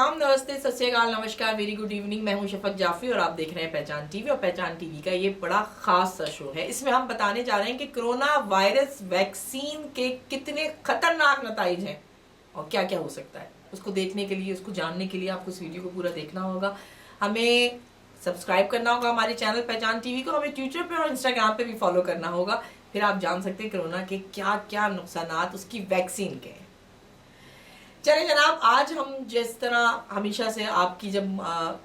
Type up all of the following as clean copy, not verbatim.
सलाम, नमस्ते, सत श्री अकाल, नमस्कार, वेरी गुड इवनिंग। मैं हूं शफक जाफरी और आप देख रहे हैं पहचान टीवी। और पहचान टीवी का ये बड़ा खास सा शो है। इसमें हम बताने जा रहे हैं कि कोरोना वायरस वैक्सीन के कितने खतरनाक नतीजे हैं और क्या क्या हो सकता है। उसको देखने के लिए, उसको जानने के लिए आपको इस वीडियो को पूरा देखना होगा। हमें सब्सक्राइब करना होगा हमारे चैनल पहचान टीवी को। हमें ट्विटर पे और इंस्टाग्राम पे भी फॉलो करना होगा। फिर आप जान सकते हैं कोरोना के क्या क्या नुकसानात उसकी वैक्सीन के हैं। चलिए जनाब, आज हम जिस तरह हमेशा से आपकी जब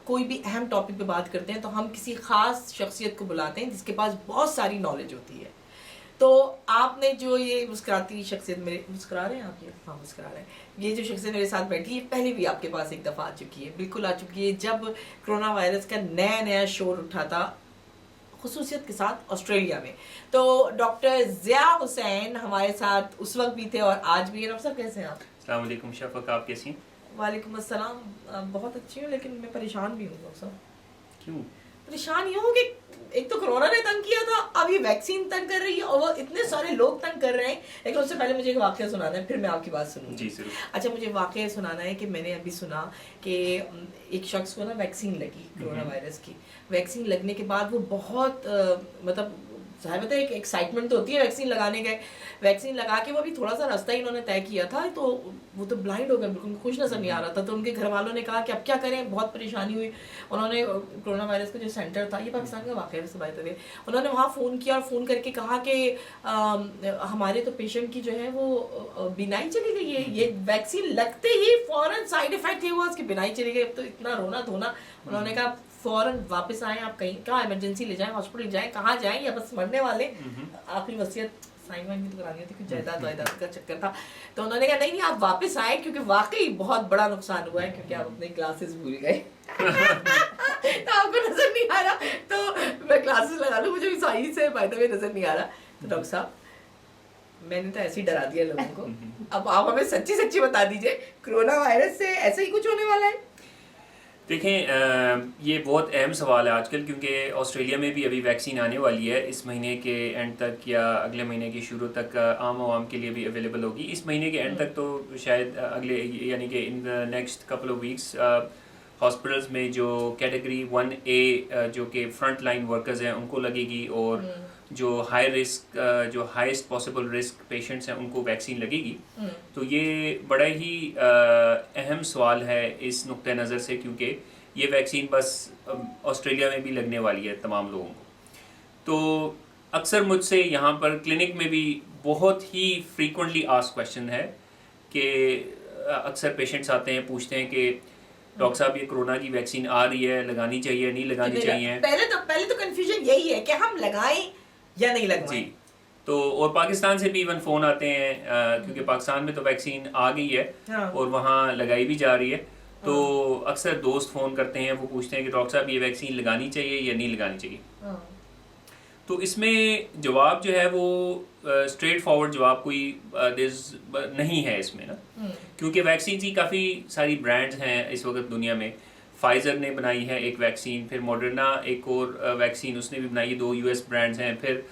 कोई भी अहम टॉपिक पे बात करते हैं तो हम किसी खास शख्सियत को बुलाते हैं जिसके पास बहुत सारी नॉलेज होती है। तो आपने जो ये मुस्कुराती शख्सियत, मेरे मुस्कुरा रहे हैं आप? ये हाँ मुस्कुरा रहे हैं। ये जो शख्सियत मेरे साथ बैठी है पहले भी आपके पास एक दफ़ा आ चुकी है, बिल्कुल आ चुकी है, जब कोरोना वायरस का नया नया शोर उठा था, खुसूसियत के साथ ऑस्ट्रेलिया में। तो डॉक्टर ज़िया हुसैन हमारे साथ उस वक्त भी थे और आज भी है। डॉक्टर साहब कैसे हैं आप? अस्सलाम वालेकुम शफक, आप कैसी हैं? वालेकुम अस्सलाम। बहुत अच्छी हूँ, लेकिन मैं परेशान भी हूँ डॉक्टर साहब। क्यों? परेशान ये हूँ कि एक तो कोरोना ने तंग किया था, अब ये वैक्सीन तंग कर रही है और वो इतने सारे लोग तंग कर रहे हैं। लेकिन उससे पहले मुझे एक वाकया सुनाना है, फिर मैं आपकी बात सुनूंगी। जी जरूर। अच्छा, मुझे वाकया सुनाना है कि मैंने अभी सुना कि एक शख्स को ना वैक्सीन लगी कोरोना वायरस की। वैक्सीन लगने के बाद वो बहुत मतलब जाहिर बात है एक एक्साइटमेंट तो होती है वैक्सीन लगाने के। वैक्सीन लगा के वो भी थोड़ा सा रास्ता ही इन्होंने तय किया था, तो वो तो ब्लाइंड हो गए, बिल्कुल कुछ नजर नहीं आ रहा था। तो उनके घर वालों ने कहा कि अब क्या करें, बहुत परेशानी हुई। उन्होंने कोरोना वायरस का जो सेंटर था, ये पाकिस्तान का वाकया है बाय द वे, उन्होंने वहाँ फ़ोन किया और फ़ोन करके कहा कि हमारे तो पेशेंट की जो है वो बिनाई चली गई है। ये वैक्सीन लगते ही फ़ौरन साइड इफेक्ट ये हुआ, उसकी बिनाई चली गई। अब तो इतना रोना धोना। उन्होंने कहा फौरन वापस आए, आप कहीं कहाँ इमरजेंसी ले जाएं, हॉस्पिटल जाएं, कहाँ जाएं, या बस मरने वाले। आखिरी वसीयत साइन वाइन भी तो करानी थी, कुछ जायदाद वायदाद का चक्कर था। तो उन्होंने कहा नहीं आप वापस आए, क्योंकि वाकई बहुत बड़ा नुकसान हुआ है, क्योंकि आप अपने क्लासेस भूल गए। तो आपको नजर नहीं आ रहा, तो मैं क्लासेस लगा लूँ, मुझे भी सही से बाय द वे नजर नहीं आ रहा। तो डॉक्टर साहब, मैंने तो ऐसे ही डरा दिया लोगों को। अब आप हमें सच्ची सच्ची बता दीजिए, कोरोना वायरस से ऐसा ही कुछ होने वाला है? देखें, ये बहुत अहम सवाल है आजकल, क्योंकि ऑस्ट्रेलिया में भी अभी वैक्सीन आने वाली है। इस महीने के एंड तक या अगले महीने की शुरू तक आम आवाम के लिए भी अवेलेबल होगी। इस महीने के एंड तक तो शायद अगले, यानी कि in the next couple of weeks hospitals में जो कैटेगरी 1A जो कि फ्रंट लाइन वर्कर्स हैं उनको लगेगी, और जो हाई रिस्क, जो हाईएस्ट पॉसिबल रिस्क पेशेंट्स हैं उनको वैक्सीन लगेगी। तो ये बड़ा ही अहम सवाल है इस नुक्ते नज़र से, क्योंकि ये वैक्सीन बस ऑस्ट्रेलिया में भी लगने वाली है तमाम लोगों को। तो अक्सर मुझसे यहाँ पर क्लिनिक में भी बहुत ही फ्रीक्वेंटली आस्क्ड क्वेश्चन है कि अक्सर पेशेंट्स आते हैं, पूछते हैं कि डॉक्टर साहब ये कोरोना की वैक्सीन आ रही है, लगानी चाहिए नहीं लगानी चाहिए? पहले तो कंफ्यूजन यही है कि हम लगाएं या नहीं लगवाएं। जी। तो और पाकिस्तान से भी इवन फ़ोन आते हैं, क्योंकि पाकिस्तान में तो वैक्सीन आ गई है। हाँ। और वहाँ लगाई भी जा रही है। तो अक्सर दोस्त फ़ोन करते हैं, वो पूछते हैं कि डॉक्टर साहब ये वैक्सीन लगानी चाहिए या नहीं लगानी चाहिए। हाँ। तो इसमें जवाब जो है वो स्ट्रेट फॉरवर्ड जवाब कोई नहीं है इसमें ना, क्योंकि वैक्सीन की काफ़ी सारी ब्रांड्स हैं इस वक्त दुनिया में। फाइज़र ने बनाई है एक वैक्सीन, फिर मॉडर्ना एक और वैक्सीन उसने भी बनाई है, 2 US ब्रांड्स हैं। फिर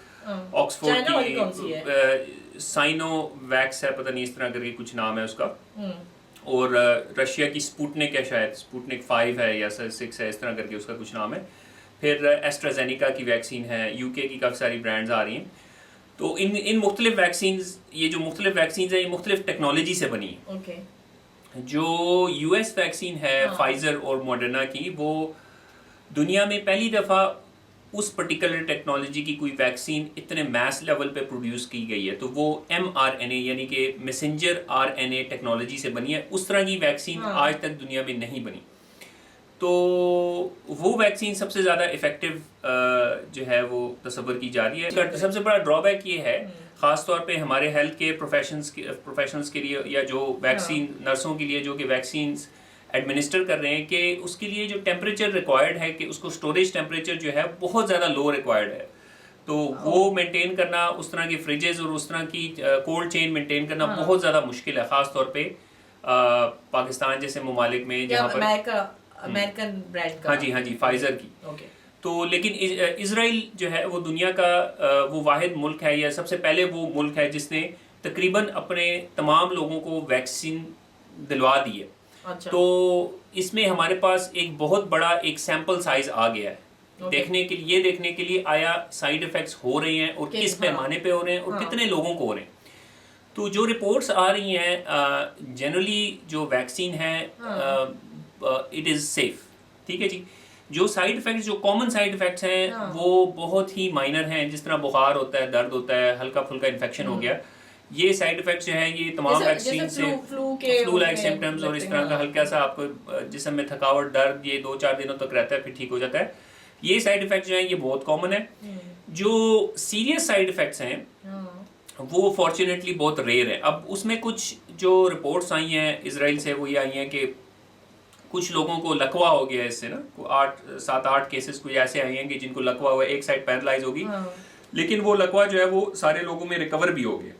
ऑक्सफोर्ड की साइनो वैक्स है, पता नहीं इस तरह करके कुछ नाम है उसका। और रशिया की स्पुतनिक है, शायद स्पुतनिक 5 है या 6 है, इस तरह करके उसका कुछ नाम है। फिर एस्ट्राजेनिका की वैक्सीन है, UK की काफ़ी सारी ब्रांड्स आ रही हैं। तो इन मुख्तलिफ वैक्सीन्स, ये जो मुख्तलिफ वैक्सीन्स हैं ये मुख्तलिफ टेक्नोलॉजी से बनी है। ओके। जो US वैक्सीन है फाइज़र और मॉडर्ना की, वो दुनिया में पहली दफ़ा उस पर्टिकुलर टेक्नोलॉजी की कोई वैक्सीन इतने मैस लेवल पे प्रोड्यूस की गई है। तो वो mRNA यानी कि मैसेंजर RNA टेक्नोलॉजी से बनी है। उस तरह की वैक्सीन आज तक दुनिया में नहीं बनी। तो वो वैक्सीन सबसे ज़्यादा इफ़ेक्टिव जो है वो तस्वर की जा रही है। इसका सबसे बड़ा ड्रॉबैक ये है, ख़ास तौर पे हमारे हेल्थ केयर प्रोफेशनल्स के लिए, या जो वैक्सीन नर्सों के लिए जो कि वैक्सीन एडमिनिस्टर कर रहे हैं, कि उसके लिए जो टेम्परेचर रिक्वायर्ड है, कि उसको स्टोरेज टेम्परेचर जो है बहुत ज़्यादा लो रिक्वायर्ड है। तो वो मेंटेन करना, उस तरह की फ्रिजेज और उस तरह की कोल्ड चेन मेंटेन करना बहुत ज़्यादा मुश्किल है, ख़ास तौर पे पाकिस्तान जैसे ममालिक में जहाँ पर अमेरिकन ब्रांड का। हाँ जी फाइजर की। ओके। तो लेकिन इजराइल जो है वो दुनिया का वो वाहिद मुल्क है, या सबसे पहले वो मुल्क है जिसने तकरीबन अपने तमाम लोगों को वैक्सीन दिलवा दी है। अच्छा। तो इसमें हमारे पास एक बहुत बड़ा एक सैंपल साइज आ गया है, देखने के लिए आया साइड इफेक्ट्स हो रहे हैं और किस पैमाने पे हो रहे हैं और कितने लोगों को हो रहे हैं। तो जो रिपोर्ट्स आ रही हैं जनरली जो वैक्सीन है इट इज़ सेफ, ठीक है जी। जो साइड इफेक्ट्स, जो कॉमन साइड इफेक्ट्स हैं वो बहुत ही माइनर हैं, जिस तरह बुखार होता है, दर्द होता है, हल्का फुल्का इन्फेक्शन हो गया। ये साइड इफेक्ट्स जो हैं ये तमाम वैक्सीन से फ्लू लाइक सिम्टम्स और इस तरह का हल्का सा आपको जिस्म में थकावट, दर्द, ये 2-4 दिनों तक रहता है, फिर ठीक हो जाता है। ये साइड इफेक्ट्स जो हैं ये बहुत कॉमन है। जो सीरियस साइड इफेक्ट्स हैं वो फॉर्चुनेटली बहुत रेयर है। अब उसमें कुछ जो रिपोर्ट्स आई हैं इजराइल से वो ये आई हैं कि कुछ लोगों को लकवा हो गया इससे ना, 7-8 केसेस कोई ऐसे आए हैं कि जिनको लकवा हुआ, एक साइड पैरालाइज होगी, लेकिन वो लकवा जो है वो सारे लोगों में रिकवर भी हो गया।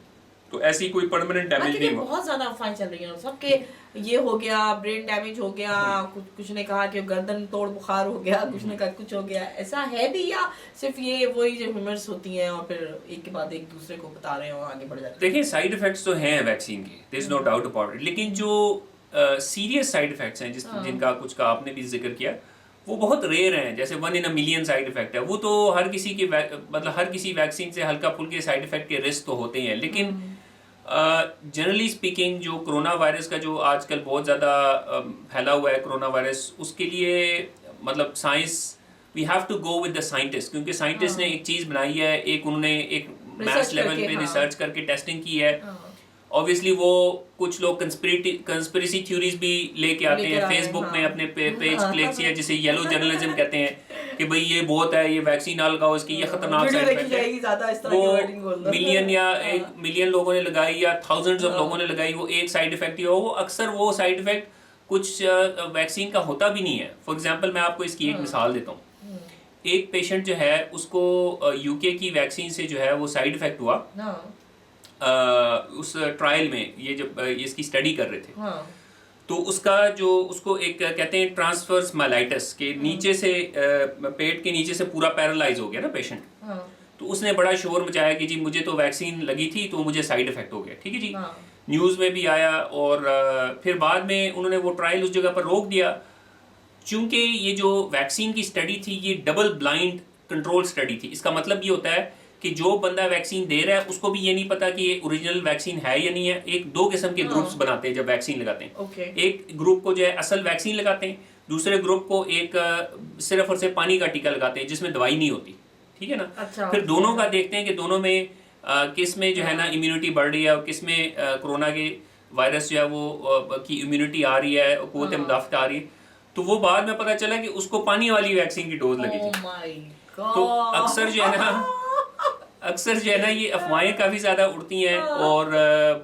तो ऐसी कोई परमानेंट डैमेज नहीं हुआ। बहुत ज्यादा अफवाहें चल रही हैं सबके, ये हो गया, ब्रेन डैमेज हो गया, कुछ ने कहा कि गर्दन तोड़ बुखार हो गया, कुछ ने कहा कुछ हो गया। ऐसा है भी या सिर्फ ये वही जो ह्यूमर्स होती हैं और फिर एक के बाद एक दूसरे को बता रहे हैं और आगे बढ़ जाते हैं? देखिए साइड इफेक्ट्स तो हैं वैक्सीन के, there is no doubt about it, लेकिन जो सीरियस साइड इफेक्ट्स हैं जिनका कुछ का आपने भी जिक्र किया वो बहुत रेयर हैं। जैसे 1 in a million side effect है, वो तो हर किसी के मतलब हर किसी वैक्सीन से हल्का फुल्के साइड इफेक्ट के रिस्क तो होते हैं, लेकिन जनरली स्पीकिंग जो कोरोना वायरस का जो आजकल बहुत ज़्यादा फैला हुआ है कोरोना वायरस, उसके लिए मतलब science, we have to go with the scientist, क्योंकि साइंटिस्ट ने एक चीज़ बनाई है, एक उन्होंने एक मैस लेवल पे रिसर्च करके टेस्टिंग की है। ऑब्वियसली वो कुछ लोग कंस्पिरेसी थ्योरीज भी लेके आते हैं, फेसबुक में अपने पेज क्लिक्स या जिसे येलो जर्नलिज्म कहते हैं कि भाई ये बहुत है, ये वैक्सीन ना लगाओ, इसकी ये खतरनाक साइड इफेक्ट है। वो मिलियन या 1 मिलियन लोगों ने लगाई या थाउजेंड्स ऑफ लोगों ने लगाई, वो एक साइड इफेक्ट ही हो, वो अक्सर वो साइड इफेक्ट कुछ वैक्सीन का होता भी नहीं है। फॉर एग्जाम्पल मैं आपको इसकी एक मिसाल देता हूँ। एक पेशेंट जो है उसको यूके की वैक्सीन से जो है वो साइड इफेक्ट हुआ उस ट्रायल में, ये जब इसकी स्टडी कर रहे थे तो उसका जो उसको एक कहते हैं ट्रांसफर्स माइलाइटिस के नीचे से पेट के नीचे से पूरा पैरालाइज हो गया ना पेशेंट। तो उसने बड़ा शोर मचाया कि जी मुझे तो वैक्सीन लगी थी तो मुझे साइड इफेक्ट हो गया, ठीक है जी। न्यूज़ में भी आया और फिर बाद में उन्होंने वो ट्रायल उस जगह पर रोक दिया, चूंकि ये जो वैक्सीन की स्टडी थी ये डबल ब्लाइंड कंट्रोल स्टडी थी। इसका मतलब ये होता है कि जो बंदा वैक्सीन दे रहा है उसको भी ये नहीं पता कि ये ओरिजिनल वैक्सीन है या नहीं है। एक 2 किस्म के ग्रुप्स बनाते हैं जब वैक्सीन लगाते हैं। एक ग्रुप को जो है असल वैक्सीन लगाते हैं, दूसरे ग्रुप को एक सिर्फ और सिर्फ पानी का टीका लगाते हैं जिसमें दवाई नहीं होती, ठीक है ना। फिर दोनों का देखते हैं कि दोनों में किस में जो है ना इम्यूनिटी बढ़ रही है और किस में कोरोना के वायरस जो है वो की इम्यूनिटी आ रही है, क़ुव्वत मुदाफ़त आ रही है। तो वो बाद में पता चला कि उसको पानी वाली वैक्सीन की डोज लगी थी। तो अक्सर जो है ना ये अफवाहें काफ़ी ज़्यादा उड़ती हैं और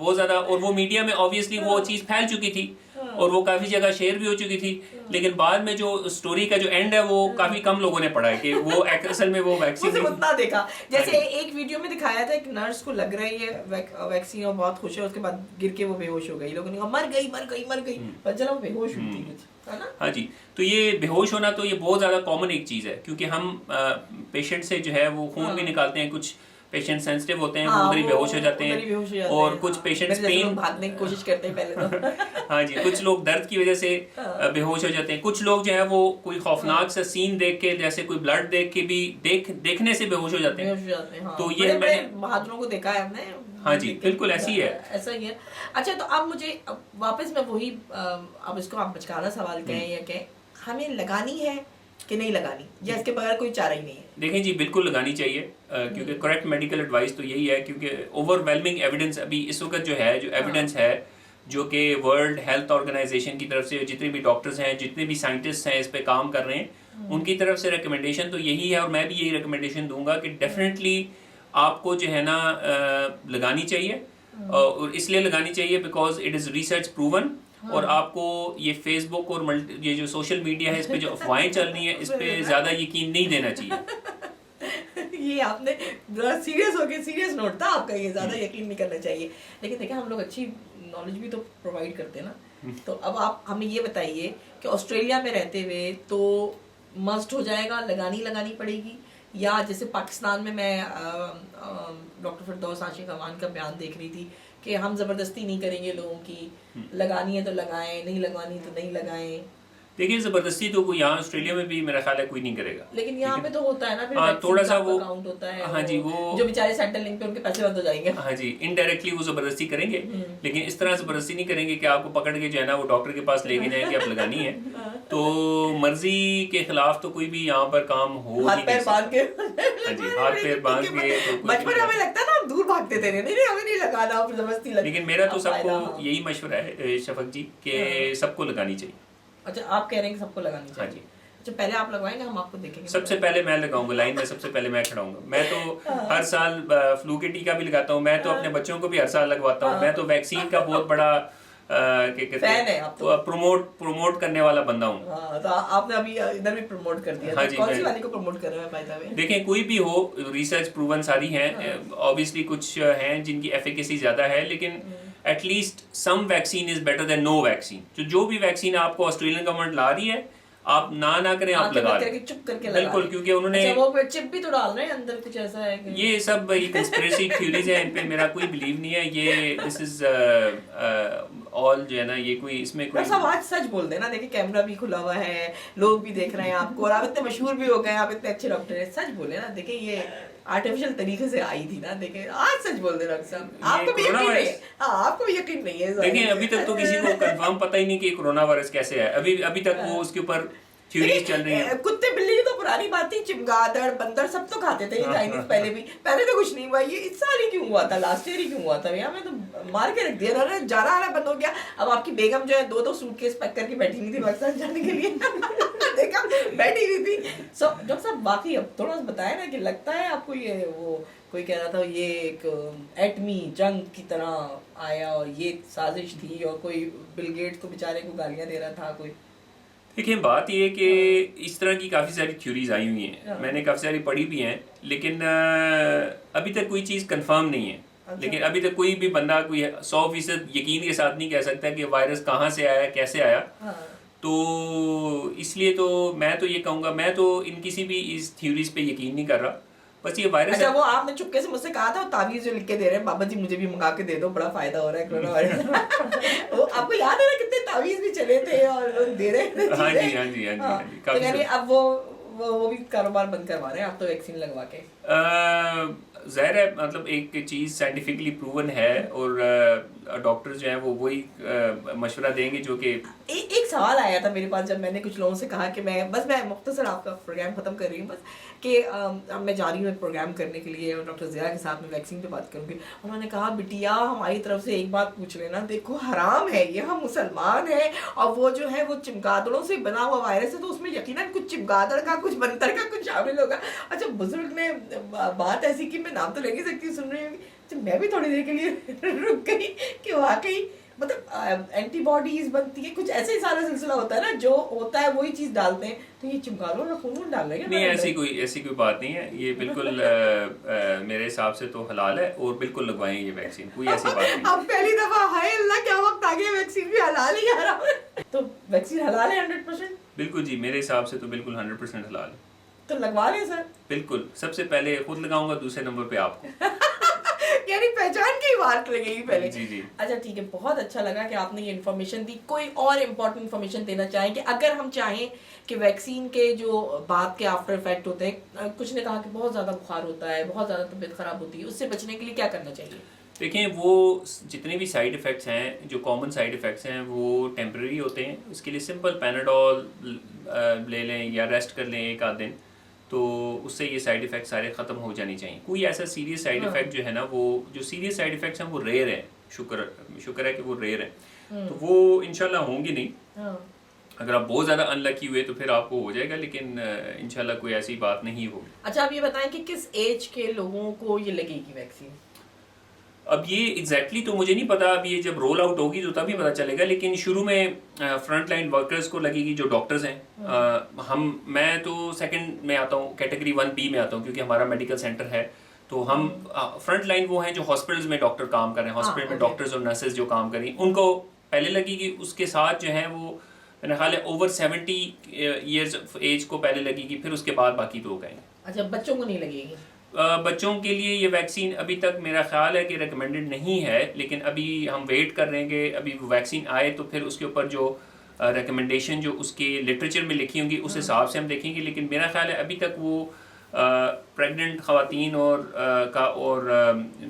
बहुत ज़्यादा, और वो मीडिया में ऑब्वियसली वो चीज़ फैल चुकी थी और वो काफ़ी जगह शेयर भी हो चुकी थी, लेकिन बाद में जो स्टोरी का जो एंड है वो काफ़ी कम लोगों ने पढ़ा है कि वो असल में वो वैक्सीन उतना देखा। जैसे एक वीडियो में दिखाया था एक नर्स को लग रही है वैक्सीन और बहुत खुश है, उसके बाद गिर के वो बेहोश हो गई, लोगों ने कहा मर गई, पर चलो वो बेहोश हुई थी कुछ, है ना। हाँ जी, तो ये बेहोश होना तो ये बहुत ज़्यादा कॉमन एक चीज़ है, क्योंकि हम पेशेंट से जो है वो खून भी निकालते हैं, कुछ पेशेंट सेंसिटिव होते हैं, वो उधर ही बेहोश हो जाते हैं, और कुछ पेशेंट्स पेन भागने की कोशिश करते हैं पहले तो हाँ जी, कुछ लोग दर्द की वजह से बेहोश हो जाते हैं, कुछ लोग जो है वो कोई खौफनाक सा सीन देख के, जैसे कोई ब्लड देख के भी देखने से बेहोश हो जाते हैं। तो ये मैंने बहादुरों को देखा है हमने। हाँ जी, बिल्कुल ऐसी है, ऐसा ही है। अच्छा, तो अब मुझे वापस मैं वही, अब इसको आप बचकाना सवाल कहें या कहें, हमें लगानी है कि नहीं लगानी, या इसके बगैर कोई चारा ही नहीं है? देखें जी, बिल्कुल लगानी चाहिए, क्योंकि करेक्ट मेडिकल एडवाइस तो यही है, क्योंकि ओवरवेलमिंग एविडेंस अभी इस वक्त जो है, जो एविडेंस है जो कि वर्ल्ड हेल्थ ऑर्गेनाइजेशन की तरफ से जितने भी डॉक्टर्स हैं, जितने भी साइंटिस्ट हैं इस पे काम कर रहे हैं, उनकी तरफ से रिकमेंडेशन तो यही है, और मैं भी यही रिकमेंडेशन दूंगा कि डेफिनेटली आपको जो है ना लगानी चाहिए, और इसलिए लगानी चाहिए because it is research proven. और आपको ये फेसबुक और ये जो सोशल मीडिया है, इस पे जो अफवाहें चल रही हैं, इस पे ज़्यादा यकीन नहीं देना चाहिए। ये आपने सीरियस हो गए, सीरियस नोट था आपका, ये ज़्यादा यकीन नहीं करना चाहिए। लेकिन देखिए, हम लोग अच्छी नॉलेज भी तो प्रोवाइड करते हैं ना। तो अब आप हमें ये बताइए कि ऑस्ट्रेलिया में रहते हुए तो मस्ट हो जाएगा, लगानी पड़ेगी, या जैसे पाकिस्तान में मैं डॉक्टर फिरदौस आशिक अमान का बयान देख रही थी कि हम जबरदस्ती नहीं करेंगे लोगों की, लगानी है तो लगाएं, नहीं लगवानी तो नहीं लगाएं। देखिए ज़बरदस्ती तो कोई यहाँ ऑस्ट्रेलिया में भी मेरा ख्याल है कोई नहीं करेगा, लेकिन यहाँ पे तो होता है ना, फिर हाँ वैक्सीन थोड़ा का सा आपका वो, काउंट होता है, हाँ जी वो, जो बेचारे सेंट्रल लिंक पे उनके पैसे बंद हो जाएंगे। हाँ जी इनडायरेक्टली वो ज़बरदस्ती करेंगे, लेकिन इस तरह ज़बरदस्ती नहीं करेंगे कि आपको पकड़ के जो है ना वो डॉक्टर के पास लेके जाए कि आप लगानी है। तो मर्जी के खिलाफ तो कोई भी यहाँ पर काम हो हाथ ही पैर नहीं बांध के, हाँ जी हाथ पैर बांध के तो कुछ बचपन भी में हमें लगता है ना हम दूर भागते थे, नहीं हमें नहीं लगाना, फिर जबरदस्ती लग। लेकिन मेरा तो अब फायदा, सबको हाँ। यही मशवरा है शफक जी कि सबको लगानी चाहिए। अच्छा आप कह रहे हैं कि सबको लगानी हाँ चाहिए। जी। अच्छा पहले आप लगवाएंगे, हम आपको देखेंगे। सबसे पहले मैं लगाऊंगा, लाइन में सबसे पहले मैं खड़ा हूंगा। मैं तो हर साल फ्लू के टीका भी लगाता हूँ, मैं तो अपने बच्चों को भी हर साल लगवाता हूँ। मैं तो वैक्सीन का बहुत बड़ा फैन है आप तो। प्रमोट करने वाला बंदा हूँ। हाँ, तो आपने अभी इधर भी प्रमोट कर दिया। हाँ तो जी, कौन सी मैं- वाली को प्रमोट कर रहे हैं बाय द वे? देखें कोई भी हो, रिसर्च प्रूवन सारी हैं, ऑब्वियसली कुछ हैं जिनकी एफिकेसी ज्यादा है, लेकिन at least some vaccine is better than no vaccine. जो भी वैक्सीन आपको ऑस्ट्रेलियन गवर्नमेंट ला रही है, आप ना करें, आप आंखें लगा बंद लें। करके चुप करके लगा बिल्कुल, लें। क्योंकि उन्होंने अच्छा वो चिप भी तो डाल रहे हैं अंदर, कुछ ऐसा है कि ये सब ये कंस्पिरेसी थ्योरीज है, इन पे मेरा कोई बिलीव नहीं है। ये दिस इज ऑल जो है ना, ये कोई इसमें कोई डॉक्टर साहब आज सच बोल देना, देखिए कैमरा भी खुला हुआ है, लोग भी देख रहे हैं आपको, और आप इतने मशहूर भी हो गए, आप इतने अच्छे डॉक्टर हैं, सच बोले ना। देखिए ये आर्टिफिशियल तरीके से आई थी ना, देखिए आज सच बोल दे डॉक्टर साहब, आपको भी कोरोना यकीन नहीं है। वायरस, हाँ आपको भी यकीन नहीं है। देखिए अभी तक तो किसी को कंफर्म पता ही नहीं कि कोरोना वायरस कैसे है। अभी तक वो उसके ऊपर थ्योरीज चल रही है। कुत्ते बिल्ली की तो पुरानी बात थी, चिमगादड़ बंदर सब तो खाते थे ये चाइनीज पहले भी, पहले तो कुछ नहीं हुआ, ये इस साल ही क्यों हुआ था, लास्ट ईयर ही क्यों हुआ था भैया, मैं तो मार के रख दिया ना, जाना आना बंद हो गया। अब आपकी बेगम जो है दो सूटकेस पैक करके बैठी हुई थी पाकिस्तान जाने के लिए देखा बैठी हुई थी। सो डॉक्टर साहब बाकी अब थोड़ा सा बताया ना कि लगता है आपको ये, वो कोई कह रहा था ये एक एटमी जंग की तरह आया और ये साजिश थी, और कोई बिल गेट्स को बेचारे को गालियां दे रहा था कोई। देखिए बात ये है कि इस तरह की काफ़ी सारी थ्योरीज आई हुई हैं, हाँ। मैंने काफ़ी सारी पढ़ी भी हैं, लेकिन अभी तक कोई चीज़ कंफर्म नहीं है। अच्छा। लेकिन अभी तक कोई भी बंदा कोई 100% यकीन के साथ नहीं कह सकता कि वायरस कहाँ से आया, कैसे आया। हाँ। तो इसलिए तो मैं तो ये कहूँगा, मैं तो इन किसी भी इस थ्योरीज पे यकीन नहीं कर रहा। बस ये वायरस अच्छा वो आपने चुपके से मुझसे कहा था, वो ताबीज जो लिख के दे रहे हैं बाबा जी मुझे भी मंगा के दे दो, बड़ा फायदा हो रहा है कोरोना वायरस। वो आपको याद है ना कितने ताबीज भी चले थे और लोग दे रहे थे हाँ जी चीजें? हाँ जी हाँ जी हाँ, हाँ जी तो काफ़ी यानी सारी- अब वो भी कारोबार बंद करवा रहे हैं आप तो वैक्सीन लगवा के। ज़ाहिर है, मतलब एक चीज़ साइंटिफिकली प्रूवन है, और डॉक्टर जो हैं वो वही मशवरा देंगे जो कि एक सवाल आया था मेरे पास जब मैंने कुछ लोगों से कहा कि मैं मुख्तसर आपका प्रोग्राम खत्म कर रही हूँ बस, कि अब मैं जा रही हूँ एक प्रोग्राम करने के लिए और डॉक्टर ज़िया के साथ में वैक्सीन पे बात करूँगी। उन्होंने कहा बिटिया हमारी तरफ से एक बात पूछ लेना, देखो हराम है ये, हम मुसलमान हैं और वो जो है वो चिमगादड़ों से बना हुआ वायरस है, तो उसमें यकीनन कुछ चिमगादड़ का कुछ बंतर का कुछ शामिल होगा। अच्छा बुजुर्ग ने बात ऐसी की, मैं नाम तो ले नहीं सकती, सुन रही होंगी, तो मैं भी थोड़ी देर के लिए रुक गई कि वाकई मतलब एंटीबॉडीज बनती है, कुछ ऐसे ही सारा सिलसिला होता है ना, जो होता है वही चीज डालते हैं, तो ये चिमगादड़ों का खून डाल रहे हैं नहीं, ऐसी कोई बात नहीं है। ये बिल्कुल मेरे हिसाब से तो हलाल है, और बिल्कुल लगवाएं ये वैक्सीन, कोई ऐसी बात नहीं। अब पहली दफा हाय अल्लाह क्या वक्त आ गया, वैक्सीन भी हलाल ही आ रहा है। तो वैक्सीन हलाल है 100%? बिल्कुल जी, मेरे हिसाब से तो बिल्कुल 100% हलाल है। तो लगवा रहे हैं सर? बिल्कुल, सबसे पहले खुद लगाऊंगा, दूसरे नंबर पे आपको। यानी पहचान की बात लगेगी पहले। जी जी। अच्छा ठीक है, बहुत अच्छा लगा कि आपने ये इन्फॉर्मेशन दी। कोई और इम्पोर्टेंट इन्फॉर्मेशन देना चाहें कि अगर हम चाहें कि वैक्सीन के जो बाद के आफ्टर इफेक्ट होते हैं, कुछ ने कहा कि बहुत ज़्यादा बुखार होता है, बहुत ज़्यादा तबीयत खराब होती है, उससे बचने के लिए क्या करना चाहिए? देखें, वो जितने भी साइड इफ़ेक्ट्स हैं, जो कॉमन साइड इफ़ेक्ट्स हैं, वो टेम्परेरी होते हैं। इसके लिए सिंपल पैनाडोल ले लें या रेस्ट कर लें एक आध दिन, तो उससे ये साइड इफ़ेक्ट सारे ख़त्म हो जाने चाहिए। कोई ऐसा सीरियस साइड इफ़ेक्ट जो है ना, वो जो सीरियस साइड इफ़ेक्ट्स हैं वो रेयर है, शुक्र है कि वो रेयर है, तो वो इंशाल्लाह होंगे नहीं। हाँ। अगर आप बहुत ज़्यादा अनलकी हुए तो फिर आपको हो जाएगा, लेकिन इंशाल्लाह कोई ऐसी बात नहीं होगी। अच्छा आप ये बताएं कि किस एज के लोगों को ये लगेगी वैक्सीन? अब ये एग्जैक्टली तो मुझे नहीं पता, अब ये जब रोल आउट होगी तो तभी पता चलेगा, लेकिन शुरू में फ्रंट लाइन वर्कर्स को लगेगी जो डॉक्टर्स हैं। मैं तो सेकंड में आता हूँ, कैटेगरी 1B में आता हूँ, क्योंकि हमारा मेडिकल सेंटर है, तो हम फ्रंट लाइन वो हैं जो हॉस्पिटल्स में डॉक्टर काम कर रहे हैं, हॉस्पिटल में डॉक्टर्स और नर्सेज जो काम कर रही हैं, उनको पहले लगेगी। उसके साथ जो है वो मेरा ख्याल है ओवर 70 ईयर्स ऑफ एज को पहले लगेगी, फिर उसके बाद बाकी तो हो गए। अच्छा बच्चों को नहीं लगेगी? बच्चों के लिए ये वैक्सीन अभी तक मेरा ख्याल है कि रिकमेंडेड नहीं है, लेकिन अभी हम वेट कर रहे हैं कि अभी वैक्सीन आए तो फिर उसके ऊपर जो रिकमेंडेशन जो उसके लिटरेचर में लिखी होंगी उस हिसाब से हम देखेंगे। लेकिन मेरा ख्याल है अभी तक वो प्रेग्नेंट ख़वातीन और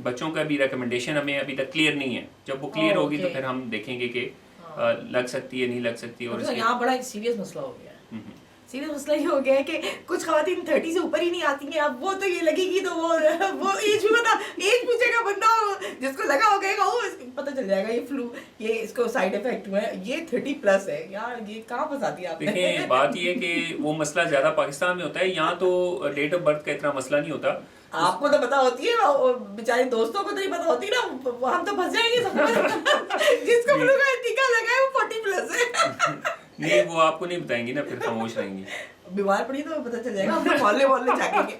बच्चों का भी रिकमेंडेशन हमें अभी तक क्लियर नहीं है। जब वो क्लियर होगी तो फिर हम देखेंगे कि लग सकती है नहीं लग सकती। और यहाँ बड़ा एक सीरियस मसला हो गया है। सीरियस मसला ये हो गया है कि कुछ खवातीन 30 से ऊपर ही नहीं आती हैं। अब वो तो ये लगेगी तो वो एज भी बता, एज पूछेगा बंदा, जिसको लगा हो गएगा वो पता चल जाएगा ये फ्लू, ये इसको साइड इफेक्ट हुआ है, ये 30+ है। यार ये कहाँ फंसाती है आपने? देखिए बात ये है कि वो मसला ज़्यादा पाकिस्तान में होता है, यहाँ तो डेट ऑफ बर्थ का इतना मसला नहीं होता। आपको तो पता होती है, बेचारे दोस्तों को तो नहीं पता होती ना, हम तो फंस जाएंगे सब। जिसको फ्लू का टीका लगा है वो 40+ है। नहीं वो आपको नहीं बताएंगी ना, फिर खामोश रहेंगी। बीमार पड़ी तो पता चल जाएगा, हम मोहल्ले जाके।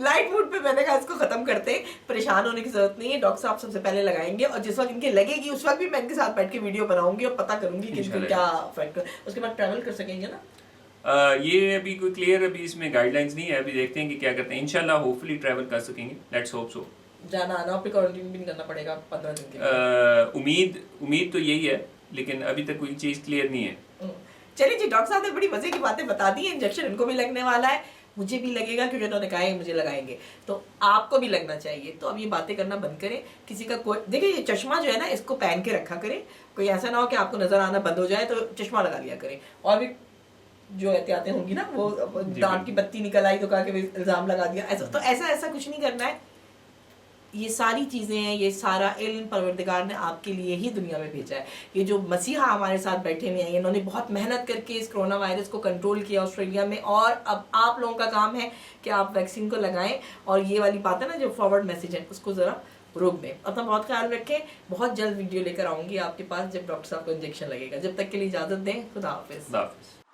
लाइट मूड पे मैंने कहा इसको खत्म करते हैं, परेशान होने की जरूरत नहीं है। डॉक्टर साहब सबसे पहले लगाएंगे और जिस वक्त इनके लगेगी उस वक्त भी मैं इनके साथ बैठ के वीडियो बनाऊंगी और पता करूंगी कि इनको क्या इफेक्ट, उसके बाद ट्रैवल कर सकेंगे ना। ये अभी कोई क्लियर अभी इसमें गाइडलाइंस नहीं है, अभी देखते हैं कि क्या करते हैं। इंशाल्लाह होपफुली ट्रैवल कर सकेंगे, लेट्स होप सो। जाना आना पे क्वारंटाइन भी नहीं करना पड़ेगा 15 दिन के लिए। उम्मीद तो यही है, लेकिन अभी तक कोई चीज़ क्लियर नहीं है। चलिए जी, डॉक्टर साहब ने बड़ी मजे की बातें बता दी। इंजेक्शन इनको भी लगने वाला है, मुझे भी लगेगा क्योंकि उन्होंने कहा है मुझे लगाएंगे, तो आपको भी लगना चाहिए। तो अब ये बातें करना बंद करें। किसी का कोई देखिए, ये चश्मा जो है ना इसको पहन के रखा करें, कोई ऐसा ना हो कि आपको नजर आना बंद हो जाए तो चश्मा लगा लिया करें। और भी जो एहतियातें होंगी ना, वो दांत की बत्ती निकल आई तो कहा कि इल्जाम लगा दिया, ऐसा तो ऐसा कुछ नहीं करना है। ये सारी चीज़ें हैं, ये सारा इल्म परवरदिगार ने आपके लिए ही दुनिया में भेजा है। ये जो मसीहा हमारे साथ बैठे हुए हैं, इन्होंने बहुत मेहनत करके इस कोरोना वायरस को कंट्रोल किया ऑस्ट्रेलिया में, और अब आप लोगों का काम है कि आप वैक्सीन को लगाएं। और ये वाली बात है ना, जो फॉरवर्ड मैसेज है उसको ज़रा रोक दें। अपना बहुत ख्याल रखें। बहुत जल्द वीडियो लेकर आऊँगी आपके पास जब डॉक्टर साहब को इंजेक्शन लगेगा। जब तक के लिए इजाज़त दें। खुदा हाफिज़।